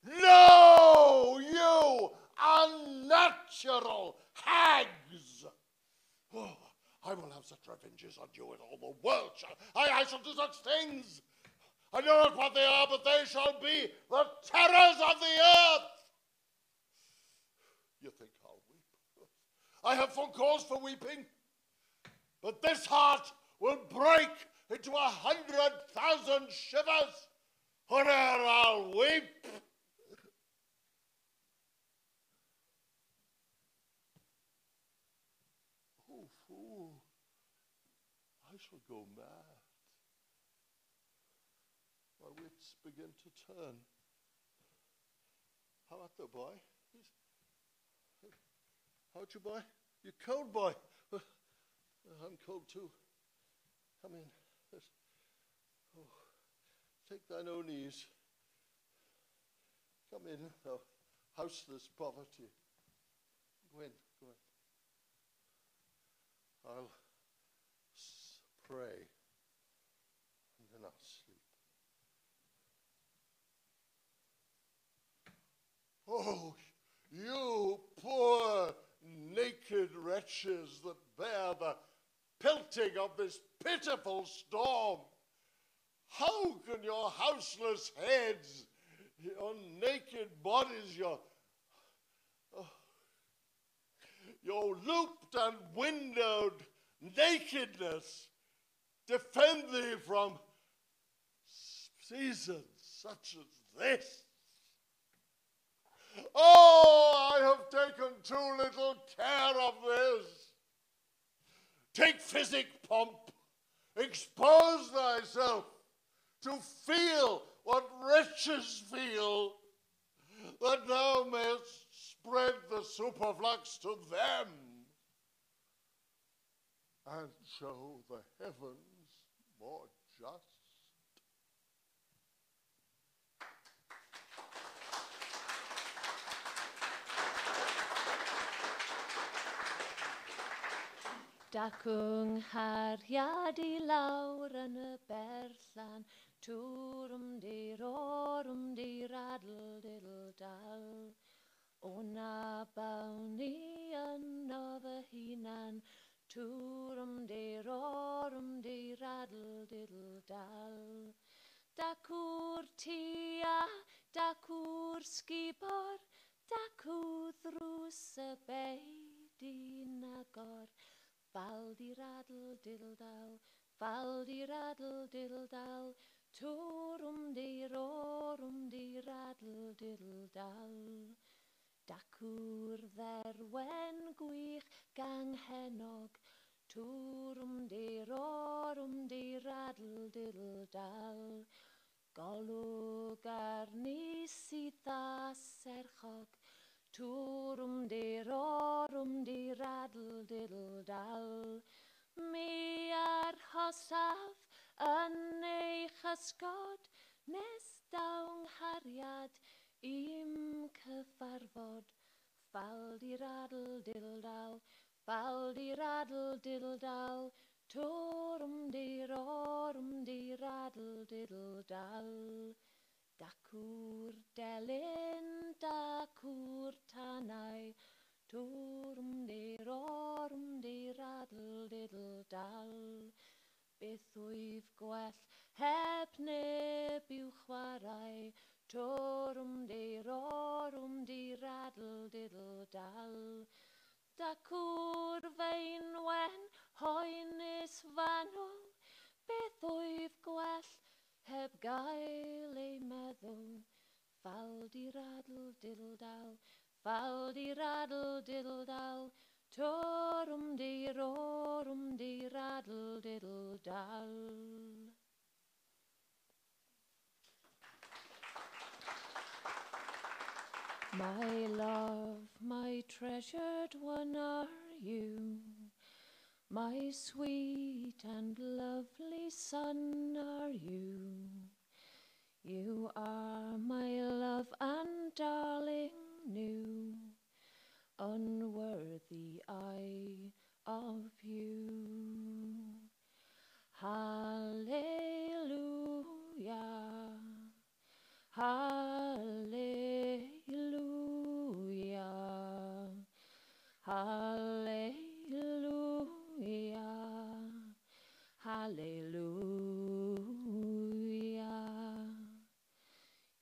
No, you unnatural hags! Oh, I will have such revenges on you and all the world. I shall do such things. I know not what they are, but they shall be the terrors of the earth. You think I'll weep? I have full cause for weeping, but this heart will break into 100,000 shivers, or ere I'll weep. Oh, fool, I shall go mad. My wits begin to turn. How art thou, boy? How art you, boy? You cold, boy? I'm cold too. Come in. Oh, take thine own ease. Come in, thou houseless poverty. Go in, go in. I'll pray, and then I'll sleep. Oh, you poor naked wretches that bear the pelting of this pitiful storm, how can your houseless heads, your naked bodies, your looped and windowed nakedness defend thee from seasons such as this? Oh, I have taken too little care of this. Take physic, pomp, expose thyself to feel what wretches feel, that thou mayest spread the superflux to them, and show the heavens more just. Dacwng hariad I lawr yn y berllan, twrwm-dir adl diddle dal. O na bawn ni yno fy hunan, twrwm-dir adl diddle dal. Dacw'r tia, dacw'r sgubor, dacw ddrws y beid i'n agor. Faldir adl diddle dal, twrwm-dir adl diddle dal. Dacw'r dderwen gwych ganghennog, twrwm-dir adl diddle dal. Golwg arni sydd a serchog, twrwm-dir adl diddle dal. Mi arhosaf yn ei chysgod, nes dawn hariad i'm cyfarfod. Faldir adl diddle dal, twrwm-dir adl diddle dal. Dacw'r delyn, dacw'r tanau, twrwm-dir adl diddle dal. Beth wyf gwell heb neb i'w chwarae, twrwm-dir dacwr fein wen hoenus fanwl, beth wyf gwell heb gael ei meddwl. Fal di radl diddle dal, fal di radl diddle dal, torum di radl diddle dal. My love, my treasured one are you, my sweet and lovely son are you. You are my love and darling new, unworthy I of you. Hallelujah, hallelujah, hallelujah, hallelujah.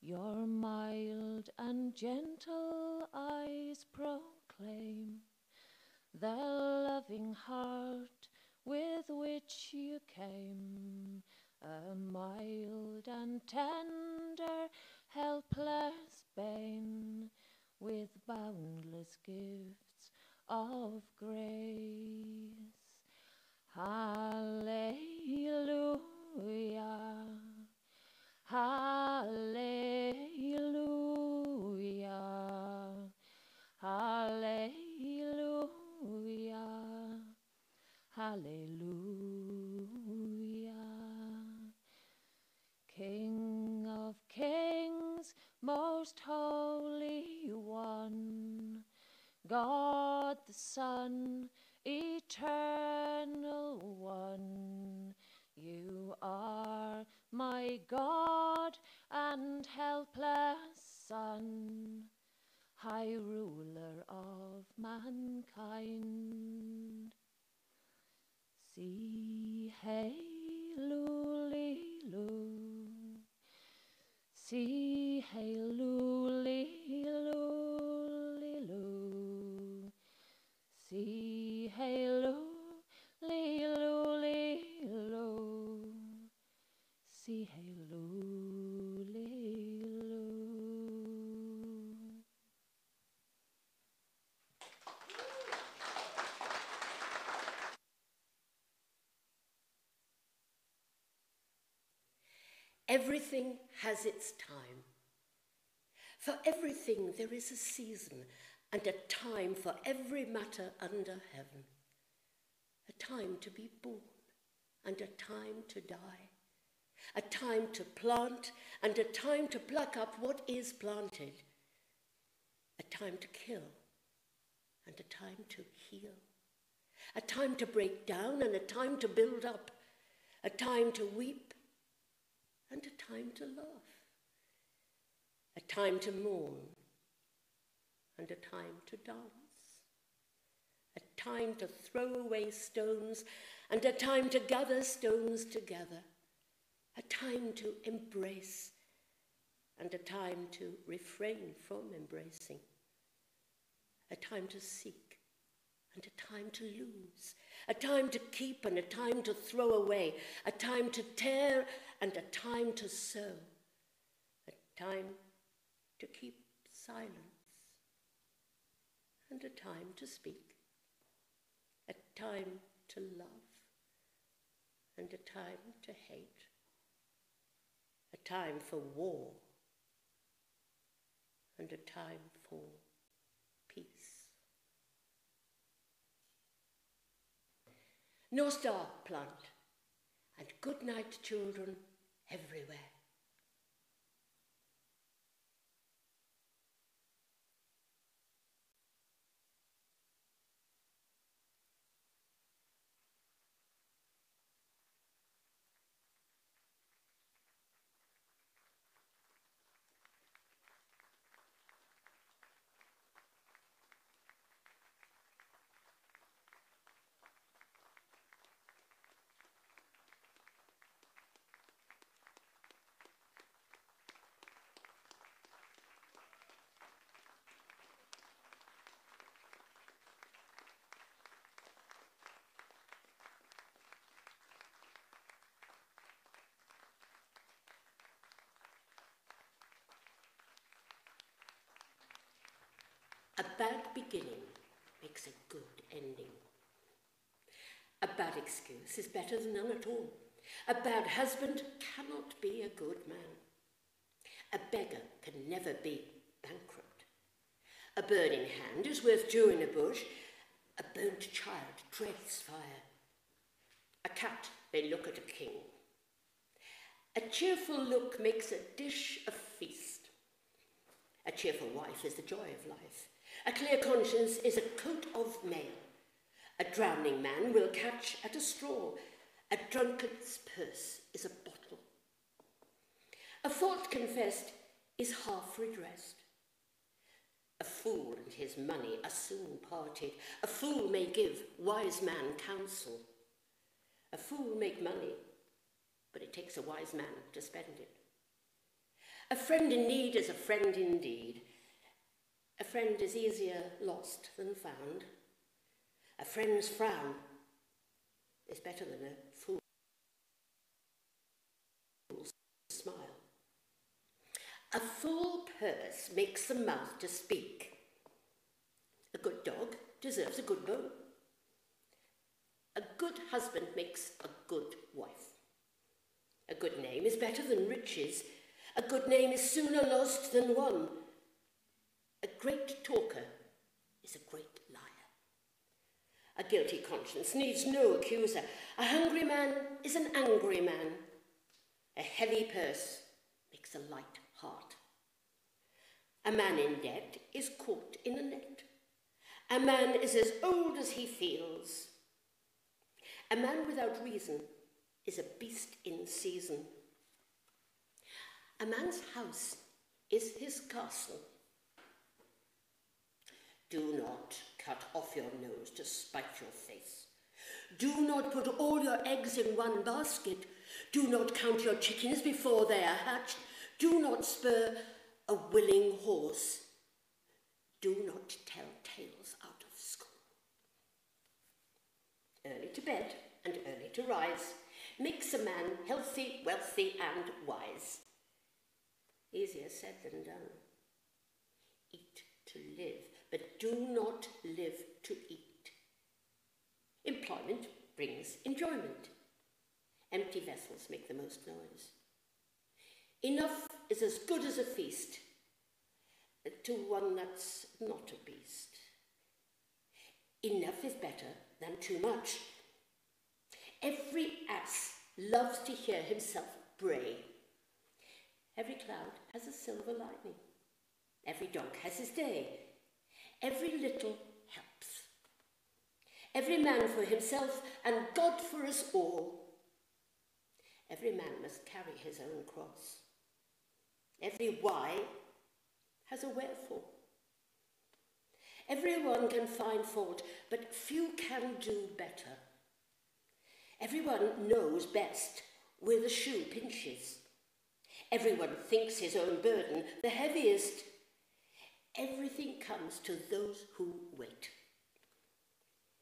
Your mild and gentle eyes proclaim the loving heart with which you came, a mild and tender, helpless bairn with boundless gifts of grace. Hallelujah, hallelujah, hallelujah, hallelujah. King of kings, most holy one, God the Son, eternal one, you are my God and helpless Son, High Ruler of mankind. See, hey, loo, see, hey, loo, see, hey, loo, see, hey, loo. Everything has its time. For everything there is a season and a time for every matter under heaven. A time to be born and a time to die. A time to plant and a time to pluck up what is planted. A time to kill and a time to heal. A time to break down and a time to build up. A time to weep and a time to laugh. A time to mourn and a time to dance. A time to throw away stones and a time to gather stones together. A time to embrace and a time to refrain from embracing. A time to seek and a time to lose. A time to keep and a time to throw away. A time to tear and a time to sow. A time to keep silence and a time to speak. A time to love and a time to hate. A time for war and a time for peace. No star plant, and good night, children, everywhere. A bad beginning makes a good ending. A bad excuse is better than none at all. A bad husband cannot be a good man. A beggar can never be bankrupt. A bird in hand is worth two in a bush. A burnt child dreads fire. A cat may look at a king. A cheerful look makes a dish a feast. A cheerful wife is the joy of life. A clear conscience is a coat of mail. A drowning man will catch at a straw. A drunkard's purse is a bottle. A fault confessed is half redressed. A fool and his money are soon parted. A fool may give wise man counsel. A fool make money, but it takes a wise man to spend it. A friend in need is a friend indeed. A friend is easier lost than found. A friend's frown is better than a fool's smile. A full purse makes the mouth to speak. A good dog deserves a good bone. A good husband makes a good wife. A good name is better than riches. A good name is sooner lost than won. A great talker is a great liar. A guilty conscience needs no accuser. A hungry man is an angry man. A heavy purse makes a light heart. A man in debt is caught in a net. A man is as old as he feels. A man without reason is a beast in season. A man's house is his castle. Do not cut off your nose to spite your face. Do not put all your eggs in one basket. Do not count your chickens before they are hatched. Do not spur a willing horse. Do not tell tales out of school. Early to bed and early to rise makes a man healthy, wealthy, and wise. Easier said than done. Eat to live, but do not live to eat. Employment brings enjoyment. Empty vessels make the most noise. Enough is as good as a feast to one that's not a beast. Enough is better than too much. Every ass loves to hear himself bray. Every cloud has a silver lining. Every dog has his day. Every little helps. Every man for himself and God for us all. Every man must carry his own cross. Every why has a wherefore. Everyone can find fault, but few can do better. Everyone knows best where the shoe pinches. Everyone thinks his own burden the heaviest. Everything comes to those who wait.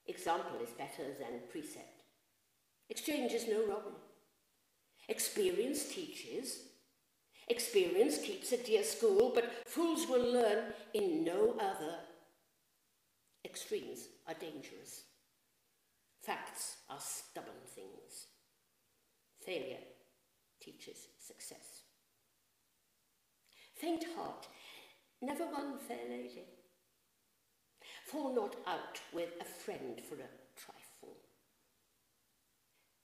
Example is better than precept. Exchange is no robbery. Experience teaches. Experience keeps a dear school, but fools will learn in no other. Extremes are dangerous. Facts are stubborn things. Failure teaches success. Faint heart never won fair lady. Fall not out with a friend for a trifle.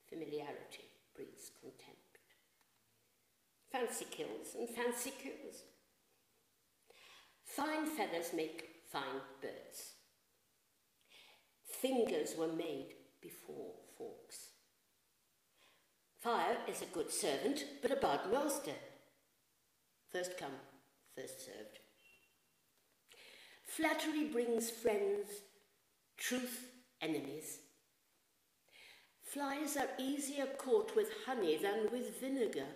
Familiarity breeds contempt. Fancy kills and fancy cures. Fine feathers make fine birds. Fingers were made before forks. Fire is a good servant, but a bad master. First come, first served. Flattery brings friends, truth enemies. Flies are easier caught with honey than with vinegar.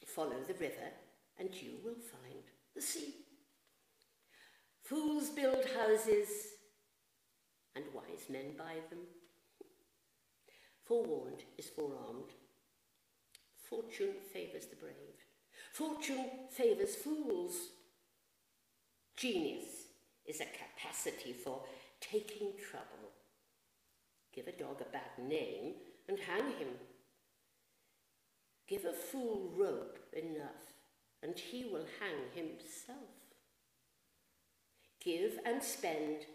Follow the river and you will find the sea. Fools build houses and wise men buy them. Forewarned is forearmed. Fortune favours the brave. Fortune favours fools. Genius is a capacity for taking trouble. Give a dog a bad name and hang him. Give a fool rope enough and he will hang himself. Give and spend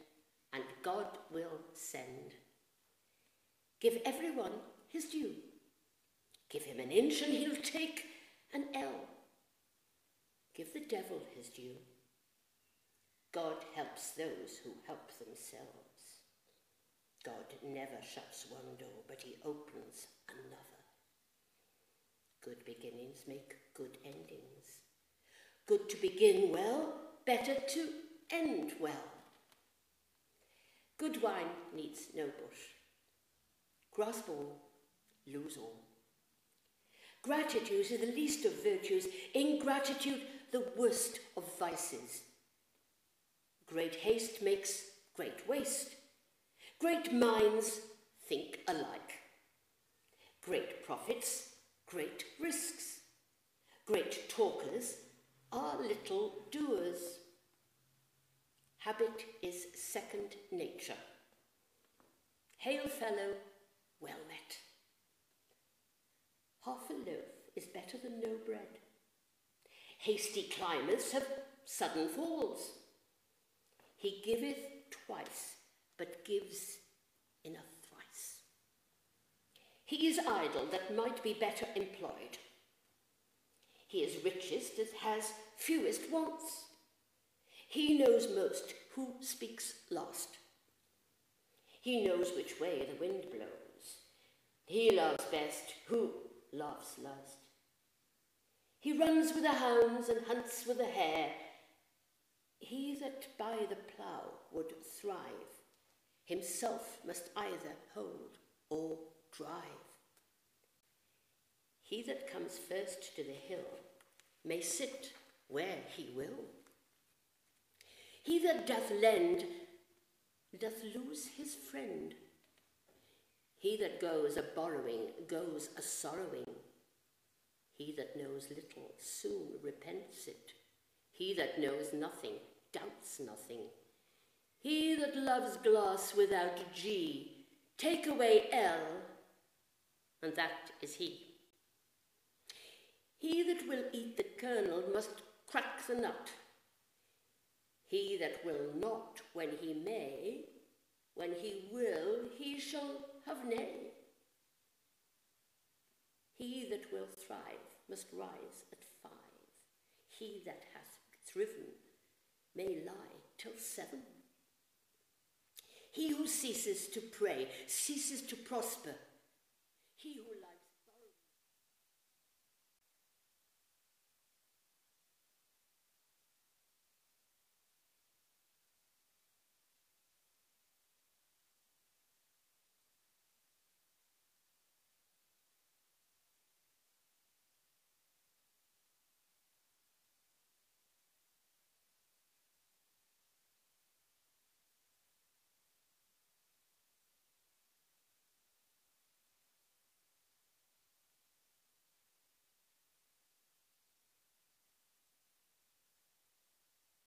and God will send. Give everyone his due. Give him an inch and he'll take an ell. Give the devil his due. God helps those who help themselves. God never shuts one door, but he opens another. Good beginnings make good endings. Good to begin well, better to end well. Good wine needs no bush. Grasp all, lose all. Gratitude is the least of virtues, ingratitude the worst of vices. Great haste makes great waste. Great minds think alike. Great profits, great risks. Great talkers are little doers. Habit is second nature. Hail fellow, well met. Half a loaf is better than no bread. Hasty climbers have sudden falls. He giveth twice, but gives in a thrice. He is idle that might be better employed. He is richest that has fewest wants. He knows most who speaks last. He knows which way the wind blows. He loves best who laughs last. He runs with the hounds and hunts with the hare. He that by the plough would thrive, himself must either hold or drive. He that comes first to the hill may sit where he will. He that doth lend doth lose his friend. He that goes a-borrowing goes a-sorrowing. He that knows little soon repents it. He that knows nothing doubts nothing. He that loves glass without G, take away L, and that is he. He that will eat the kernel must crack the nut. He that will not when he may, when he will, he shall have nay. He that will thrive must rise at 5. He that hath thriven may lie till 7. He who ceases to pray ceases to prosper. He who